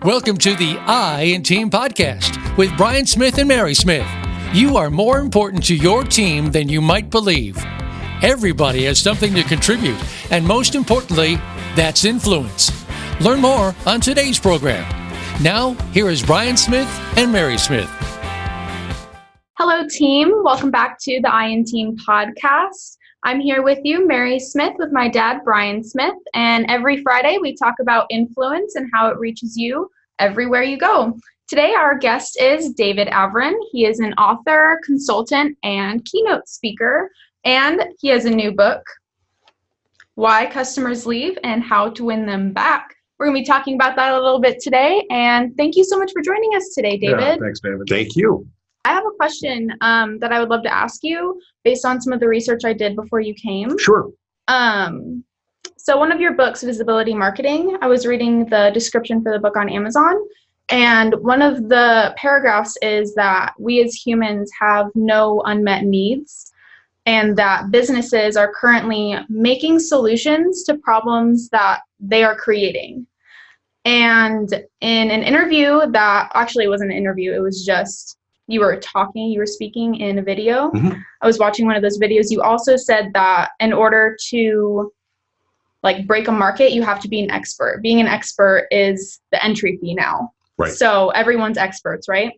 Welcome to the I in Team podcast with Brian Smith and Mary Smith. You are more important to your team than you might believe. Everybody has something to contribute, and most importantly, that's influence. Learn more on today's program. Now, here is Brian Smith and Mary Smith. Hello, team. Welcome back to the I in Team podcast. I'm here with you, Mary Smith, with my dad, Brian Smith, and every Friday we talk about influence and how it reaches you everywhere you go. Today, our guest is David Avrin. He is an author, consultant, and keynote speaker, and he has a new book, Why Customers Leave and How to Win Them Back. We're going to be talking about that a little bit today, and thank you so much for joining us today, David. Yeah, thanks, David. Thank you. I have a question that I would love to ask you based on some of the research I did before you came. Sure. So one of your books, Visibility Marketing, I was reading the description for the book on Amazon, and one of the paragraphs is that we as humans have no unmet needs, and that businesses are currently making solutions to problems that they are creating. And in an interview that actually wasn't an interview, it was just you were speaking in a video. Mm-hmm. I was watching one of those videos. You also said that in order to break a market, you have to be an expert. Being an expert is the entry fee now. Right. So everyone's experts, right?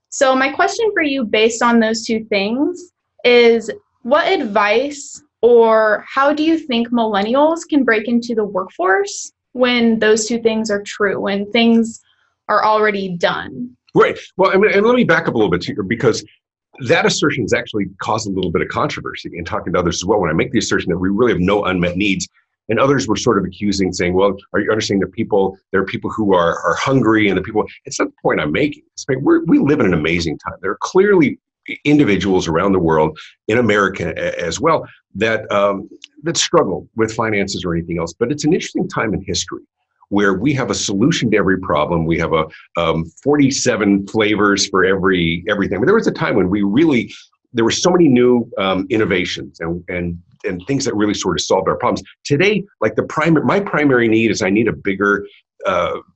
So my question for you based on those two things is, what advice or how do you think millennials can break into the workforce when those two things are true, when things are already done? Right. Well, and let me back up a little bit here, because that assertion has actually caused a little bit of controversy in talking to others as well. When I make the assertion that we really have no unmet needs, and others were sort of accusing, saying, well, are you understanding that there are people who are hungry, and the people, it's not the point I'm making. We live in an amazing time. There are clearly individuals around the world, in America as well, that struggle with finances or anything else. But it's an interesting time in history where we have a solution to every problem. We have 47 flavors for everything. But there was a time when there were so many new innovations and things that really sort of solved our problems. Today, my primary need is I need a bigger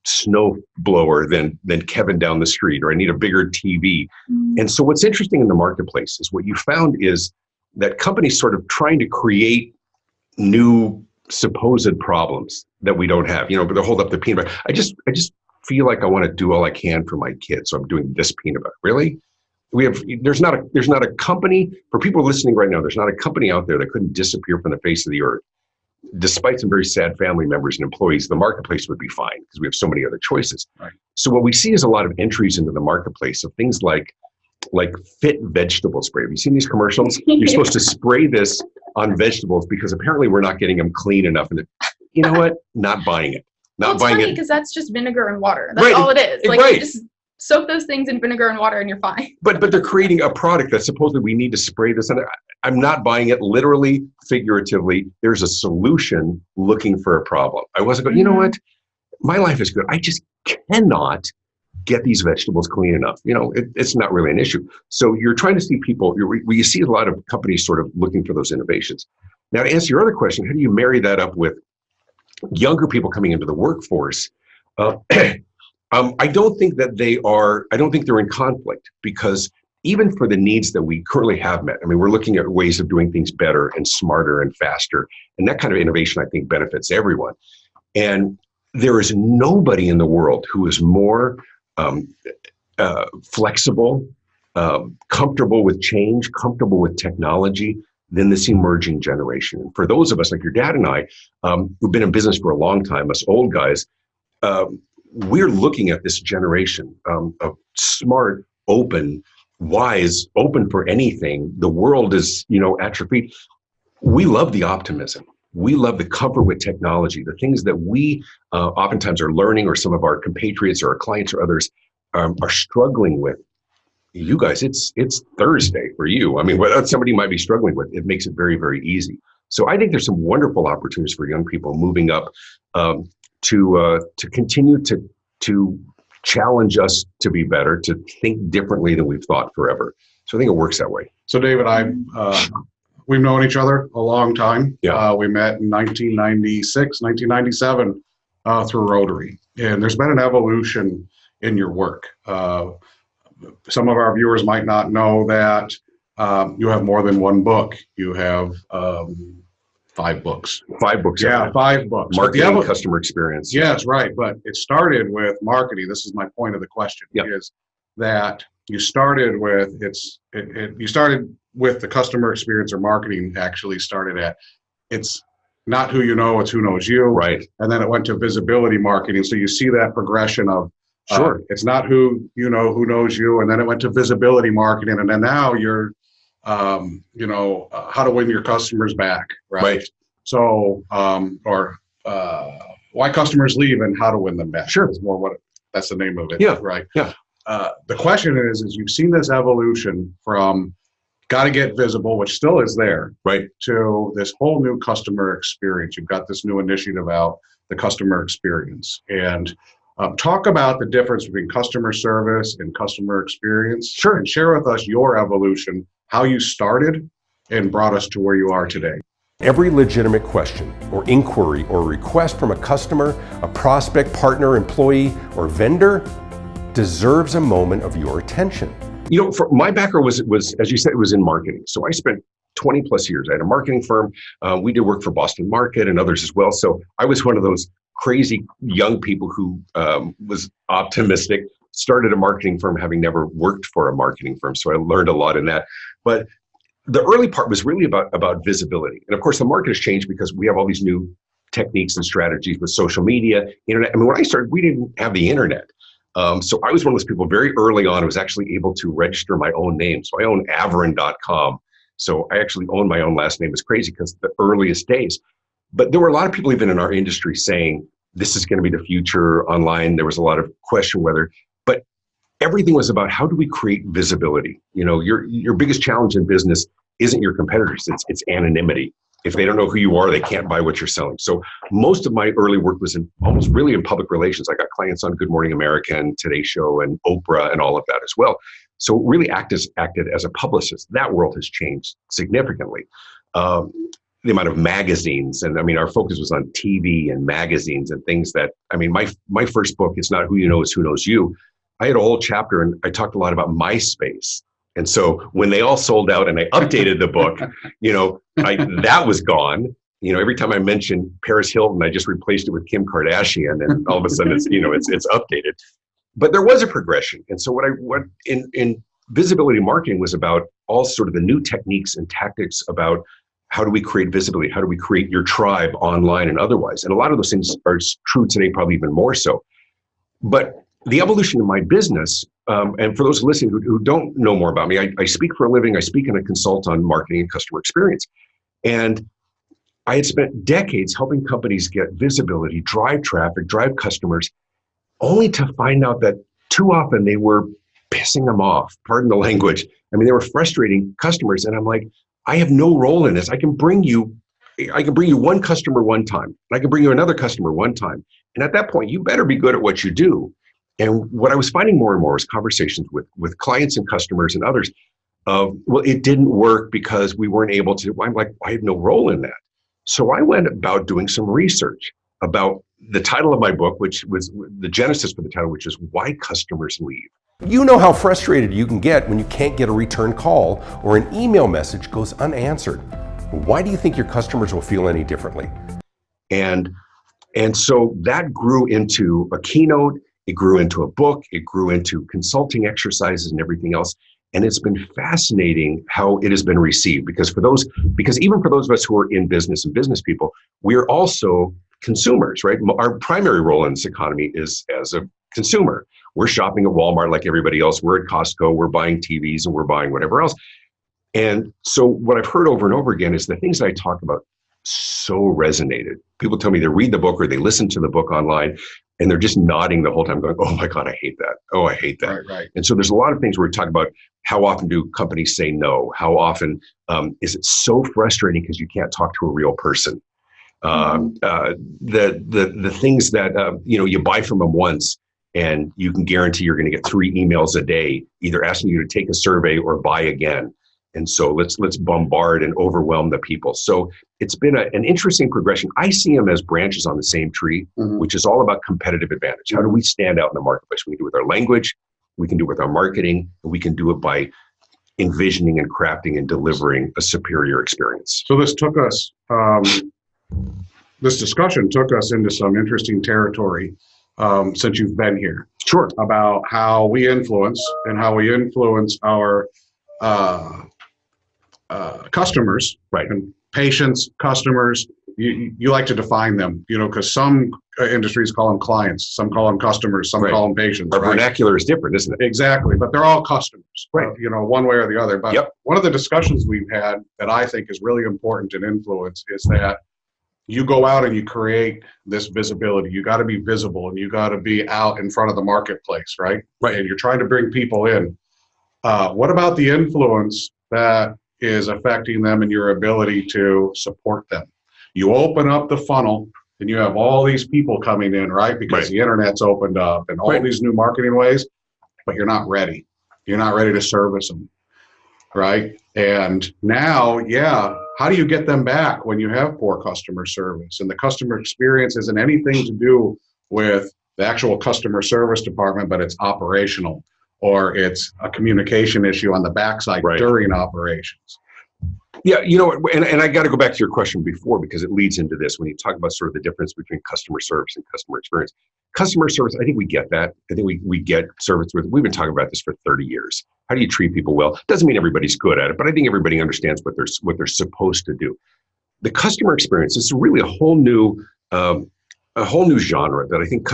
snow blower than Kevin down the street, or I need a bigger TV. Mm-hmm. And so what's interesting in the marketplace is what you found is that companies sort of trying to create new supposed problems that we don't have, but to hold up the peanut butter. I just feel like I want to do all I can for my kids, so I'm doing this peanut butter. Really? There's not a company, for people listening right now, there's not a company out there that couldn't disappear from the face of the earth. Despite some very sad family members and employees, the marketplace would be fine because we have so many other choices. Right. So what we see is a lot of entries into the marketplace of things like Fit vegetable spray. Have you seen these commercials? You're supposed to spray this on vegetables because apparently we're not getting them clean enough. And you know what? Not buying it. It's funny because that's just vinegar and water. That's all it is. Right. You just soak those things in vinegar and water and you're fine. But they're creating a product that supposedly we need to spray this on. I'm not buying it literally, figuratively. There's a solution looking for a problem. I wasn't going, you know what? My life is good. I just cannot get these vegetables clean enough. It's not really an issue. So you're trying to see people, you see a lot of companies sort of looking for those innovations. Now, to answer your other question, how do you marry that up with younger people coming into the workforce? I don't think they're in conflict, because even for the needs that we currently have met, we're looking at ways of doing things better and smarter and faster. And that kind of innovation, I think, benefits everyone. And there is nobody in the world who is more flexible, comfortable with change, comfortable with technology than this emerging generation. And for those of us like your dad and I, who've been in business for a long time, us old guys, we're looking at this generation of smart, open, wise, open for anything. The world is, at your feet. We love the optimism. We love the comfort with technology, the things that we oftentimes are learning, or some of our compatriots or our clients or others are struggling with. You guys, it's Thursday for you. What somebody might be struggling with, it makes it very, very easy. So I think there's some wonderful opportunities for young people moving up to continue to challenge us to be better, to think differently than we've thought forever. So I think it works that way. So David, we've known each other a long time. Yeah. We met in 1996, 1997. through Rotary. And there's been an evolution in your work. Some of our viewers might not know that you have more than one book. You have 5 books. 5 books. Yeah, 5 books. Marketing, customer experience. Yes, right. But it started with marketing. This is my point of the question. Yep. Is that you started with you started with the customer experience, or marketing actually started at, it's not who you know, it's who knows you. Right. And then it went to visibility marketing. So you see that progression of Sure. It's not who you know, who knows you, and then it went to visibility marketing, and then now you're how to win your customers back, right? So why customers leave and how to win them back. Sure. Is more that's the name of it. Yeah. Right. Yeah. The question is you've seen this evolution from got to get visible, which still is there, right, to this whole new customer experience. You've got this new initiative out, the customer experience, and talk about the difference between customer service and customer experience. Sure. And share with us your evolution, how you started and brought us to where you are today. Every legitimate question or inquiry or request from a customer, a prospect, partner, employee, or vendor deserves a moment of your attention. For my background was, as you said, it was in marketing. So I spent 20 plus years. I had a marketing firm. We did work for Boston Market and others as well. So I was one of those crazy young people who was optimistic, started a marketing firm having never worked for a marketing firm. So I learned a lot in that. But the early part was really about visibility. And of course, the market has changed because we have all these new techniques and strategies with social media, internet. I mean, when I started, we didn't have the internet. So I was one of those people very early on who was actually able to register my own name. So I own Avrin.com. So I actually own my own last name. It's crazy because the earliest days. But there were a lot of people even in our industry saying, this is going to be the future online. There was a lot of question whether, but everything was about how do we create visibility? Your biggest challenge in business isn't your competitors. It's anonymity. If they don't know who you are, they can't buy what you're selling. So most of my early work was almost really in public relations. I got clients on Good Morning America and Today Show and Oprah and all of that as well. So really acted as a publicist. That world has changed significantly. The amount of magazines, and I mean, our focus was on TV and magazines and things that, I mean, my first book, It's Not Who You Know, It's Who Knows You. I had a whole chapter and I talked a lot about MySpace. And so when they all sold out and I updated the book, that was gone. Every time I mentioned Paris Hilton, I just replaced it with Kim Kardashian, and all of a sudden it's updated. But there was a progression. And so what in visibility marketing was about all sort of the new techniques and tactics about how do we create visibility? How do we create your tribe online and otherwise? And a lot of those things are true today, probably even more so. But the evolution of my business, and for those listening who don't know more about me, I speak for a living. I speak and I consult on marketing and customer experience. And I had spent decades helping companies get visibility, drive traffic, drive customers, only to find out that too often they were pissing them off, pardon the language. I mean, they were frustrating customers. And I'm like, I have no role in this. I can bring you one customer one time, and I can bring you another customer one time. And at that point, you better be good at what you do. And what I was finding more and more was conversations with clients and customers and others. It didn't work because we weren't able to. I'm like, I had no role in that. So I went about doing some research about the title of my book, which was the genesis for the title, which is Why Customers Leave. You know how frustrated you can get when you can't get a return call or an email message goes unanswered. Why do you think your customers will feel any differently? And so that grew into a keynote, it grew into a book, it grew into consulting exercises and everything else. And it's been fascinating how it has been received because even for those of us who are in business and business people, we're also consumers, right? Our primary role in this economy is as a consumer. We're shopping at Walmart like everybody else. We're at Costco, we're buying TVs and we're buying whatever else. And so what I've heard over and over again is the things that I talk about so resonated. People tell me they read the book or they listen to the book online and they're just nodding the whole time going, oh my God, I hate that. Oh, I hate that. Right. And so there's a lot of things where we talk about how often do companies say no? How often is it so frustrating because you can't talk to a real person? The things that, you buy from them once and you can guarantee you're going to get 3 emails a day, either asking you to take a survey or buy again. And so let's bombard and overwhelm the people. So it's been an interesting progression. I see them as branches on the same tree, which is all about competitive advantage. How do we stand out in the marketplace? We can do it with our language, we can do it with our marketing, and we can do it by envisioning and crafting and delivering a superior experience. So this took us, this discussion took us into some interesting territory since you've been here. Sure. About how we influence and how we influence our customers, right? And patients, customers. You like to define them, because some industries call them clients, some call them customers, some call them patients. Our vernacular is different, isn't it? Exactly, but they're all customers, right? One way or the other. But one of the discussions we've had that I think is really important in influence is that you go out and you create this visibility. You got to be visible, and you got to be out in front of the marketplace, right? Right. And you're trying to bring people in. What about the influence that is affecting them and your ability to support them? You open up the funnel and you have all these people coming in, right? Because the internet's opened up and all these new marketing ways, but you're not ready. You're not ready to service them, right? And now, how do you get them back when you have poor customer service? And the customer experience isn't anything to do with the actual customer service department, but it's operational, or it's a communication issue on the backside during operations. Yeah, and I got to go back to your question before, because it leads into this when you talk about sort of the difference between customer service and customer experience. Customer service, I think we get that. I think we get service we've been talking about this for 30 years. How do you treat people well? Doesn't mean everybody's good at it, but I think everybody understands what they're supposed to do. The customer experience is really a whole new genre that I think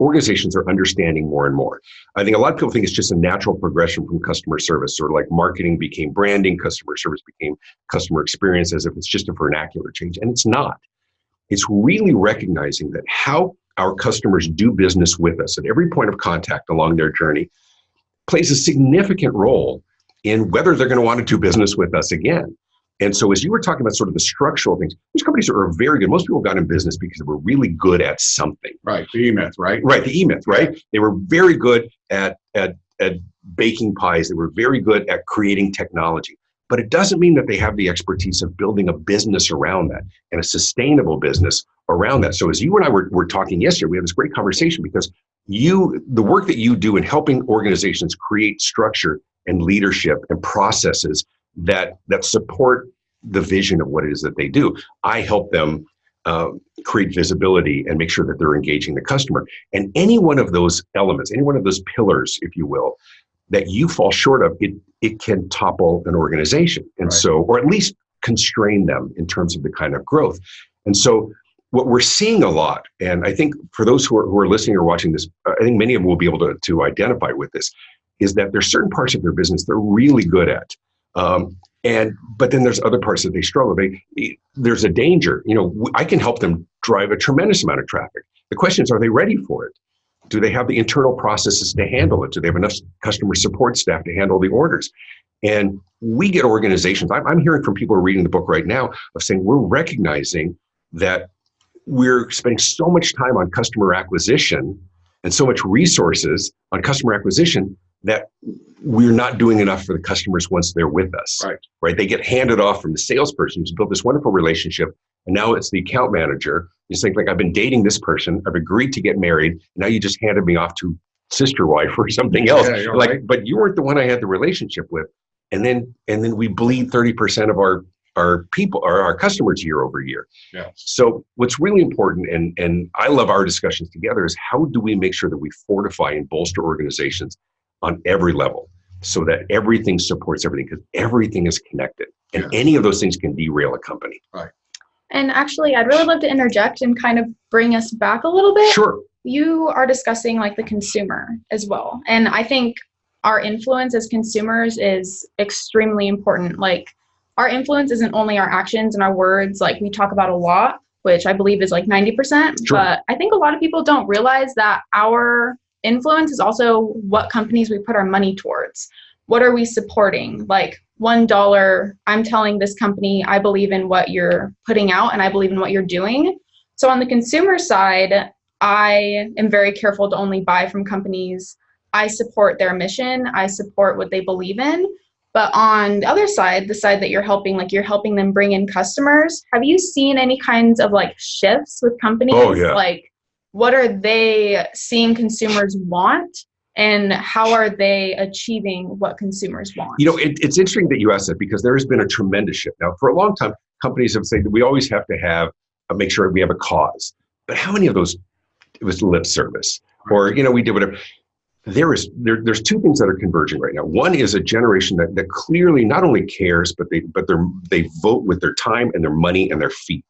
organizations are understanding more and more. I think a lot of people think it's just a natural progression from customer service, sort of like marketing became branding, customer service became customer experience, as if it's just a vernacular change. And it's not. It's really recognizing that how our customers do business with us at every point of contact along their journey plays a significant role in whether they're going to want to do business with us again. And so as you were talking about sort of the structural things, these companies are very good. Most people got in business because they were really good at something. Right, the E-Myth, right? Right, the E-Myth, right? They were very good at baking pies. They were very good at creating technology. But it doesn't mean that they have the expertise of building a business around that and a sustainable business around that. So as you and I were talking yesterday, we had this great conversation because the work that you do in helping organizations create structure and leadership and processes that support the vision of what it is that they do. I help them create visibility and make sure that they're engaging the customer. And any one of those elements, any one of those pillars, if you will, that you fall short of, it can topple an organization. And so, or at least constrain them in terms of the kind of growth. And so what we're seeing a lot, and I think for those who are listening or watching this, I think many of them will be able to identify with this, is that there's certain parts of their business they're really good at. But then there's other parts that they struggle. There's a danger. I can help them drive a tremendous amount of traffic. The question is, are they ready for it? Do they have the internal processes to handle it? Do they have enough customer support staff to handle the orders? And we get organizations, I'm hearing from people who are reading the book right now, of saying we're recognizing that we're spending so much time on customer acquisition and so much resources on customer acquisition that we're not doing enough for the customers once they're with us. Right? They get handed off from the salesperson who's built this wonderful relationship, and now it's the account manager. You think, like, I've been dating this person, I've agreed to get married, now you just handed me off to sister wife or something else. But you weren't the one I had the relationship with. And then we bleed 30% of our people, or our customers, year over year. So what's really important, and I love our discussions together, is how do we make sure that we fortify and bolster organizations on every level so that everything supports everything, because everything is connected, and any of those things can derail a company. Right. And actually, I'd really love to interject and kind of bring us back a little bit. Sure. You are discussing like the consumer as well. And I think our influence as consumers is extremely important. Like, our influence isn't only our actions and our words, like we talk about a lot, which I believe is like 90%. Sure. But I think a lot of people don't realize that our influence is also what companies we put our money towards. What are we supporting? Like, $1, I'm telling this company, I believe in what you're putting out and I believe in what you're doing. So on the consumer side, I am very careful to only buy from companies. I support their mission. I support what they believe in. But on the other side, the side that you're helping, like you're helping them bring in customers, have you seen any kinds of like shifts with companies? Oh, yeah. Like, what are they seeing consumers want, and how are they achieving what consumers want? It's interesting that you asked that, because there has been a tremendous shift. Now, for a long time, companies have said that we always have to have make sure we have a cause. But how many of those, it was lip service, or we did whatever. There's two things that are converging right now. One is a generation that clearly not only cares, but they vote with their time and their money and their feet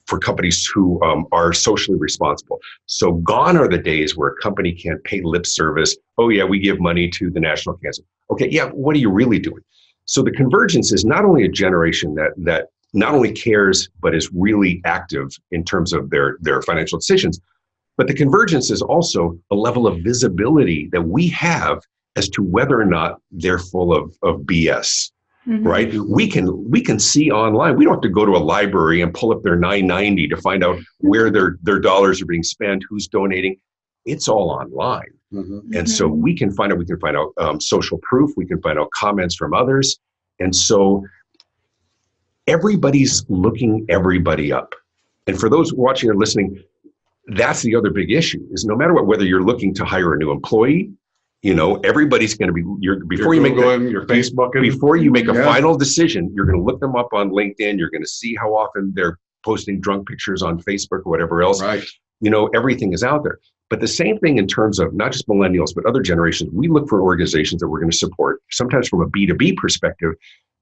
for companies who are socially responsible. So gone are the days where a company can't pay lip service. Oh yeah, we give money to the National Cancer. Okay, yeah, what are you really doing? So the convergence is not only a generation that not only cares, but is really active in terms of their financial decisions. But the convergence is also a level of visibility that we have as to whether or not they're full of BS, right? We can see online. We don't have to go to a library and pull up their 990 to find out where their dollars are being spent, who's donating. It's all online. And so we can find out social proof. We can find out comments from others. And so everybody's looking everybody up. And for those watching or listening, that's the other big issue, is no matter whether you're looking to hire a new employee, everybody's going to be, before you make a final decision, you're going to look them up on LinkedIn. You're going to see how often they're posting drunk pictures on Facebook or whatever else. Right. Everything is out there. But the same thing in terms of not just millennials, but other generations. We look for organizations that we're going to support, sometimes from a B2B perspective.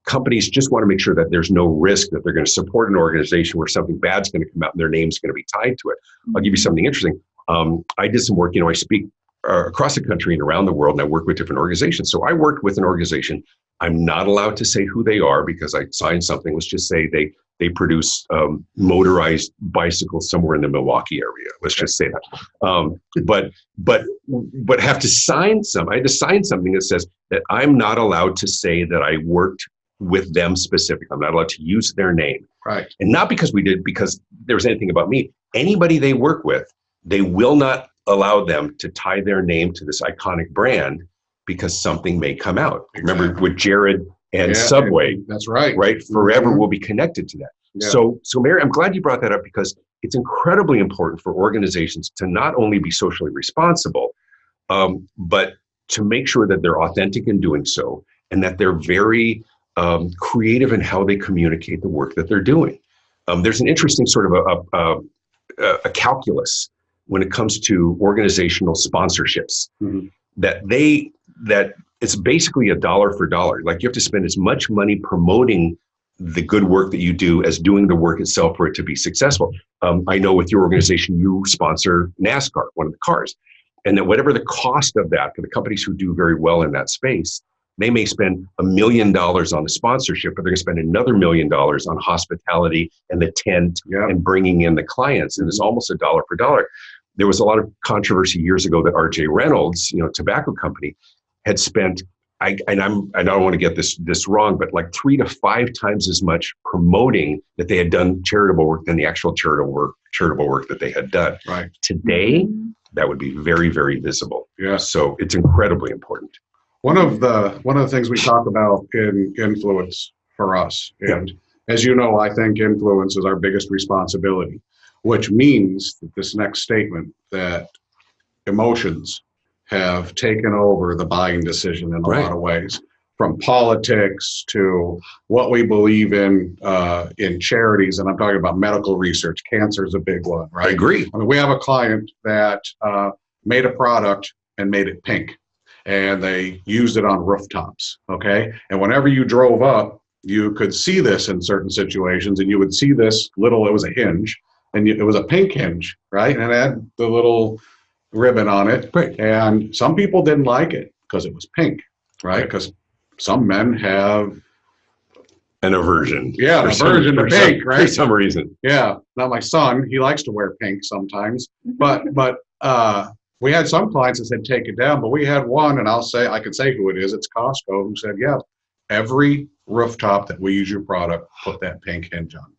Companies just want to make sure that there's no risk that they're going to support an organization where something bad's going to come out and their name's going to be tied to it. I'll give you something interesting. I did some work, I speak across the country and around the world, and I work with different organizations. So I worked with an organization. I'm not allowed to say who they are because I signed something. Let's just say they produce motorized bicycles somewhere in the Milwaukee area. Let's just say that. But have to sign I had to sign something that says that I'm not allowed to say that I worked with them specifically. I'm not allowed to use their name. Right. And not because there was anything about me. Anybody they work with, they will not allow them to tie their name to this iconic brand because something may come out. Exactly. Remember with Jared and Subway. That's right. Right. Forever will be connected to that. Yeah. So Mary, I'm glad you brought that up, because it's incredibly important for organizations to not only be socially responsible, but to make sure that they're authentic in doing so, and that they're very creative in how they communicate the work that they're doing. There's an interesting sort of a calculus when it comes to organizational sponsorships, that it's basically $1 for $1. Like, you have to spend as much money promoting the good work that you do as doing the work itself for it to be successful. I know with your organization, you sponsor NASCAR, one of the cars, and that whatever the cost of that for the companies who do very well in that space, they may spend $1 million on the sponsorship, but they're going to spend another $1 million on hospitality and the tent and bringing in the clients. And it's almost $1 for $1. There was a lot of controversy years ago that R.J. Reynolds, tobacco company, had spent, I don't want to get this wrong, but like 3 to 5 times as much promoting that they had done charitable work than the actual charitable work that they had done. Right. Today, that would be very, very visible. Yeah. So it's incredibly important. One of the things we talk about in influence for us, and as you know, I think influence is our biggest responsibility, which means that this next statement, that emotions have taken over the buying decision in a lot of ways, from politics to what we believe in charities. And I'm talking about medical research. Cancer is a big one, right? I agree. I mean, we have a client that made a product and made it pink, and they used it on rooftops, okay? And whenever you drove up, you could see this in certain situations, and you would see this it was a hinge, and it was a pink hinge, right? And it had the little ribbon on it. Right. And some people didn't like it because it was pink, right? Because some men have an aversion. Yeah, an aversion to pink, right? For some reason. Yeah. Now my son, he likes to wear pink sometimes, but we had some clients that said take it down, but we had one, and I can say who it is. It's Costco, who said, yeah, every rooftop that we use your product, put that pink hinge on.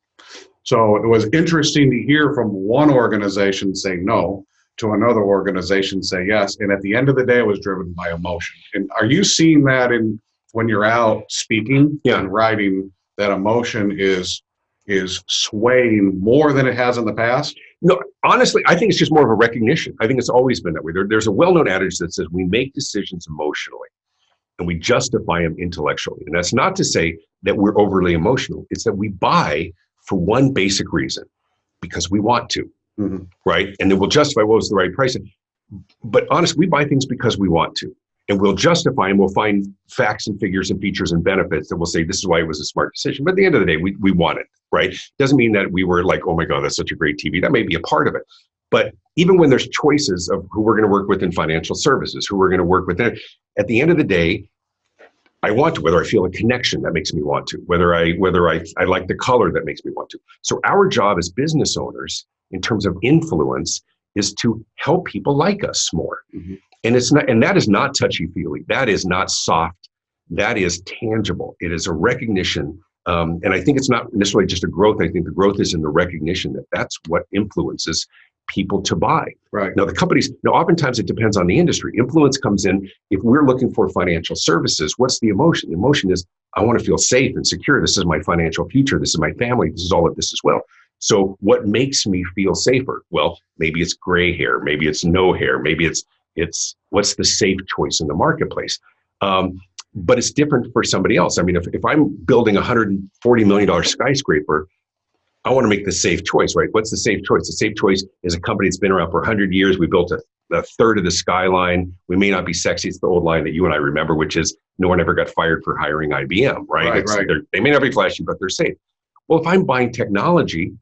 So it was interesting to hear from one organization say no to another organization say yes. And at the end of the day, it was driven by emotion. And are you seeing that in when you're out speaking Yeah. and writing, that emotion is swaying more than it has in the past? No, honestly, I think it's just more of a recognition. I think it's always been that way. There's a well-known adage that says we make decisions emotionally and we justify them intellectually. And that's not to say that we're overly emotional. It's that we buy for one basic reason, because we want to, right? And then we'll justify what was the right price. But honestly, we buy things because we want to. And we'll justify and we'll find facts and figures and features and benefits that we'll say, this is why it was a smart decision. But at the end of the day, we want it, right? Doesn't mean that we were like, oh my God, that's such a great TV. That may be a part of it. But even when there's choices of who we're going to work with in financial services, who we're going to work with, at the end of the day, I want to, whether I feel a connection that makes me want to, whether I like the color that makes me want to. So our job as business owners, in terms of influence, is to help people like us more. And it's not, and that is not touchy-feely. That is not soft. That is tangible. It is a recognition. And I think it's not necessarily just a growth. I think the growth is in the recognition that that's what influences people to buy. Right. Now, oftentimes it depends on the industry. Influence comes in, if we're looking for financial services, what's the emotion? The emotion is, I want to feel safe and secure. This is my financial future. This is my family. This is all of this as well. So what makes me feel safer? Well, maybe it's gray hair. Maybe it's no hair. Maybe it's what's the safe choice in the marketplace. But it's different for somebody else. I mean, if I'm building a $140 million skyscraper, I want to make the safe choice, right? What's the safe choice? The safe choice is a company that's been around for 100 years. We built a third of the skyline. We may not be sexy. It's the old line that you and I remember, which is no one ever got fired for hiring IBM, right? Right. They may not be flashy, but they're safe. Well, if I'm buying technology,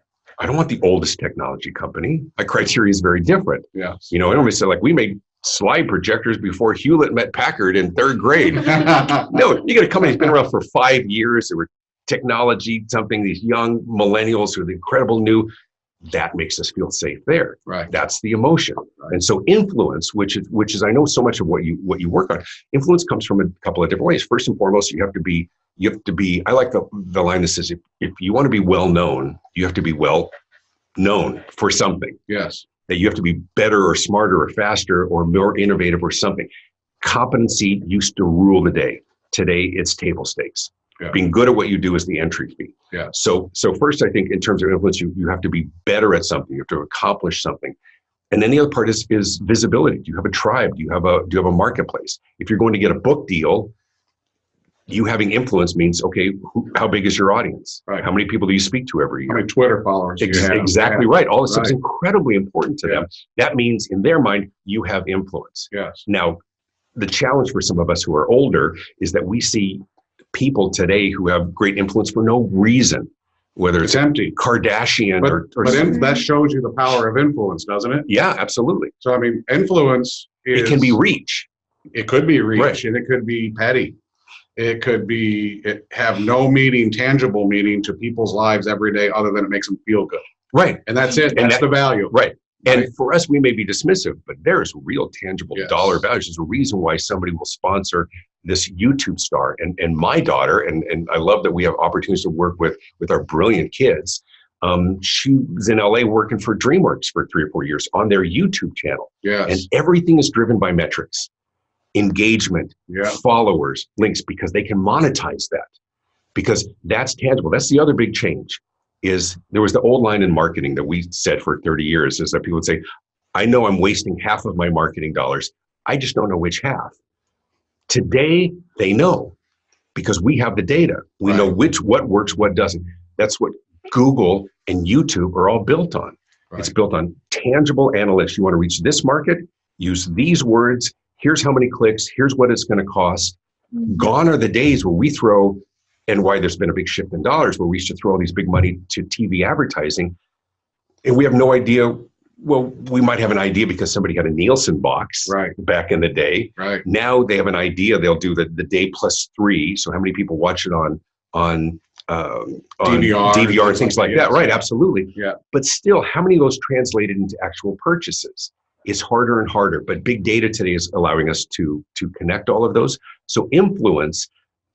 I don't want the oldest technology company. My criteria is very different. Yeah. I don't say like we made slide projectors before Hewlett met Packard in third grade. No, you get a company that's been around for 5 years. There were technology, something, these young millennials who are incredible new. That makes us feel safe there. Right. That's the emotion. Right. And so influence, which is I know so much of what you work on. Influence comes from a couple of different ways. First and foremost, you have to be. I like the line that says if you want to be well known, you have to be well known for something. Yes. That you have to be better or smarter or faster or more innovative or something. Competency used to rule the day. Today, it's table stakes. Yeah. Being good at what you do is the entry fee. Yeah. So first, I think in terms of influence, you have to be better at something. You have to accomplish something. And then the other part is visibility. Do you have a tribe? Do you have a marketplace? If you're going to get a book deal, you having influence means, okay, how big is your audience? Right. How many people do you speak to every year? How many Twitter followers do you have? Exactly right. All this stuff is incredibly important to them. That means in their mind, you have influence. Yes. Now, the challenge for some of us who are older is that we see people today who have great influence for no reason, whether it's empty Kardashian but that shows you the power of influence, doesn't it? Yeah, absolutely. So, I mean, influence it can be reach. It could be reach, right. And it could be petty. It could have no tangible meaning to people's lives every day other than it makes them feel good. Right. And that's it. That's the value. Right. And for us, we may be dismissive, but there's real tangible dollar values. There's a reason why somebody will sponsor this YouTube star. And my daughter, and I love that we have opportunities to work with our brilliant kids. She was in LA working for DreamWorks for 3 or 4 years on their YouTube channel. Yes. And everything is driven by metrics. Engagement, followers, links, because they can monetize that, because that's tangible. That's the other big change. Is there was the old line in marketing that we said for 30 years is that people would say, I know I'm wasting half of my marketing dollars. I just don't know which half. Today, they know, because we have the data. We know what works, what doesn't. That's what Google and YouTube are all built on. Right. It's built on tangible analytics. You want to reach this market, use these words. Here's how many clicks. Here's what it's going to cost. Gone are the days where we throw, and why there's been a big shift in dollars, where we used to throw all these big money to TV advertising. And we have no idea. Well, we might have an idea because somebody had a Nielsen box back in the day. Right. Now they have an idea. They'll do the day plus 3. So how many people watch it on DVR and things like that. Right. Absolutely. Yeah. But still, how many of those translated into actual purchases? Is harder and harder, but big data today is allowing us to connect all of those. So influence,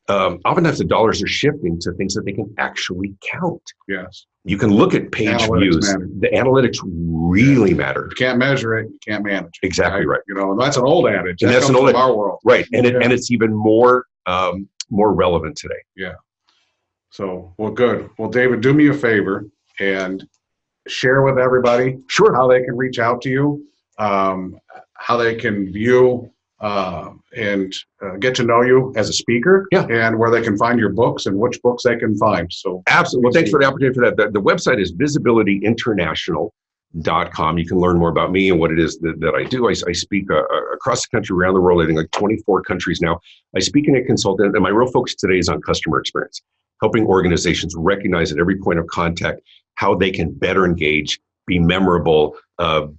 oftentimes the dollars are shifting to things that they can actually count. Yes. You can look at page views. The analytics really matter. If you can't measure it, you can't manage it. Exactly right. And that's an old adage. And that's an old our world. Right. And it's even more more relevant today. Yeah. So, well, good. Well, David, do me a favor and share with everybody how they can reach out to you, how they can view and get to know you as a speaker, and where they can find your books and which books they can find. So absolutely. Well, thanks for the opportunity for that. The website is visibilityinternational.com. You can learn more about me and what it is that I do. I speak across the country, around the world, I think like 24 countries now. I speak and I consult, and my real focus today is on customer experience, helping organizations recognize at every point of contact how they can better engage, be memorable,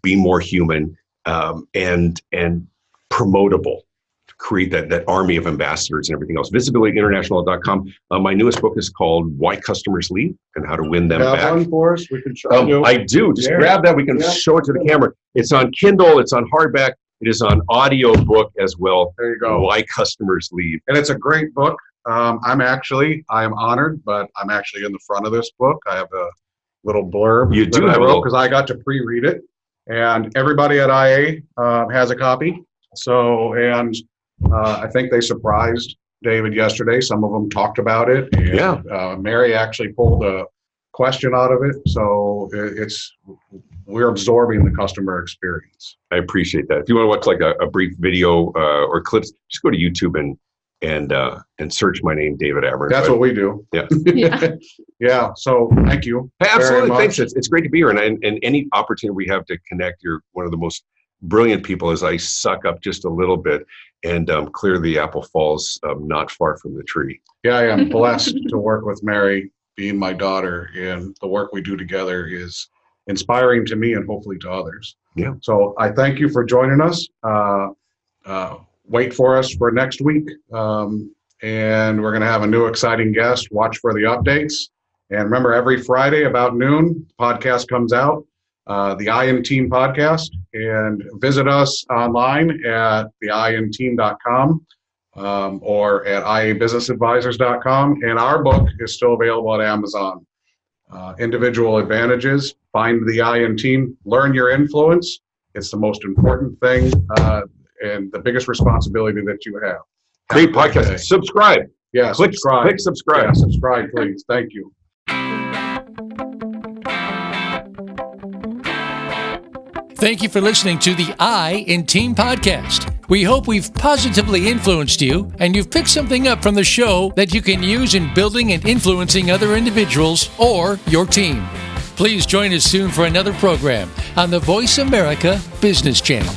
be more human, and promotable, to create that army of ambassadors and everything else. Visibilityinternational.com. My newest book is called Why Customers Leave and How to Win Them Back. One for us? We can show you. I do. Just grab that. We can show it to the camera. It's on Kindle. It's on hardback. It is on audio book as well. There you go. Why Customers Leave. And it's a great book. I am honored, but I'm actually in the front of this book. I have a little blurb. You do have a little, because I got to pre-read it, and everybody at IA has a copy. So, and I think they surprised David yesterday. Some of them talked about it. And, Mary actually pulled a question out of it. So we're absorbing the customer experience. I appreciate that. If you want to watch like a brief video or clips, just go to YouTube and search my name, David Avrin. That's what we do. Yeah. Yeah. So thank you. Hey, absolutely. Thanks. It's great to be here. And any opportunity we have to connect, you're one of the most brilliant people as I suck up just a little bit and clear the apple falls not far from the tree. Yeah, I am blessed to work with Mary, being my daughter, and the work we do together is inspiring to me and hopefully to others. Yeah. So I thank you for joining us. Wait for us for next week. And we're going to have a new exciting guest. Watch for the updates. And remember, every Friday about noon, the podcast comes out, the IN Team podcast. And visit us online at theinteam.com or at iabusinessadvisors.com. And our book is still available at Amazon. Individual Advantages. Find the IN Team. Learn your influence. It's the most important thing and the biggest responsibility that you have. Great podcast. Subscribe. Yeah, subscribe. Click subscribe. Yeah, subscribe, please. Thank you. Thank you for listening to the IN Team podcast. We hope we've positively influenced you and you've picked something up from the show that you can use in building and influencing other individuals or your team. Please join us soon for another program on the Voice America Business Channel.